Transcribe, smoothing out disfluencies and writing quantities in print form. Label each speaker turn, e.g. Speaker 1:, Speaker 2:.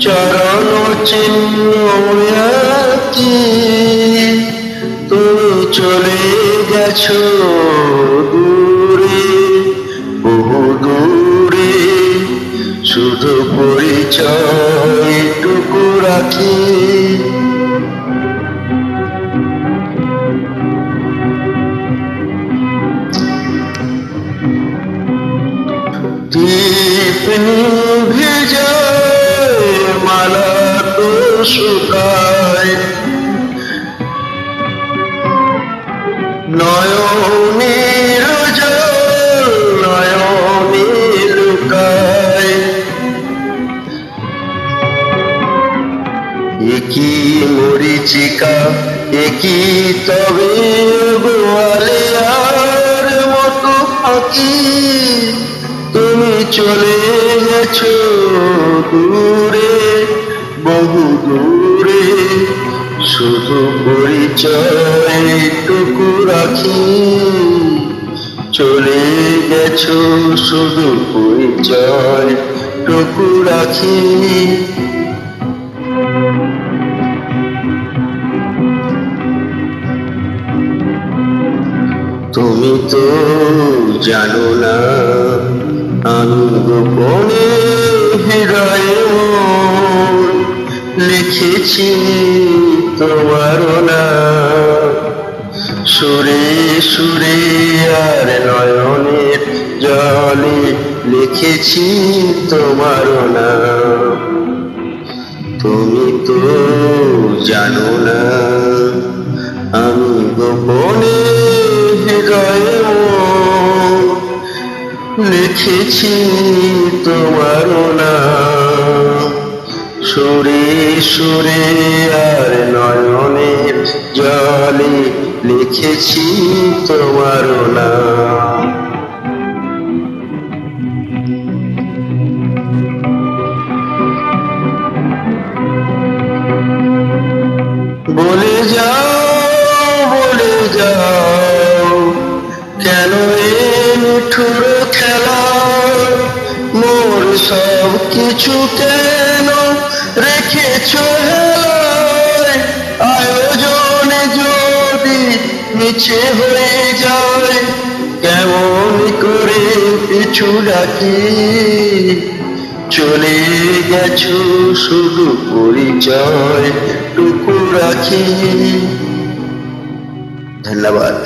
Speaker 1: চরণ চিহ্ন কি তুমি চলে গেছো দূরে, বহু দূরে, শুধু পরিচয়টুকু রাখি। দীপ নিভে যায়, মালা তো শুকায়, নয়নের জল নয়নে লুকায়। একই মরিচিকা, একই তবে গোয়ালে আর মতো ফাঁকি, তুমি চলে গেছো দূরে, বহু দূরে, শুধু পরিচয়টুকু রাখি। চলে গেছো শুধু পরিচয়টুকু রাখি। তুমি তো জানো না আমি গোপনে হৃদয়ে লিখেছি তোমার নাম, সুরে সুরে আর নয়নের জলে লিখেছি তোমার নাম। তুমি তো জানো না আমি গোপনে হৃদয়ে লিখেছি তোমার নাম, সুরে সুরে আর নয়নের জলে লিখেছি তোমার নাম। বলে যাও কেন এ নিঠুর খেলা, মোর সব কিছু কেন রেখেছ হেলায়। আয়োজনে যদি মিছে হয়ে যায়, কেমন করে পিছু ডাকি। চলে গেছো শুধু পরিচয়টুকু রাখি। ধন্যবাদ।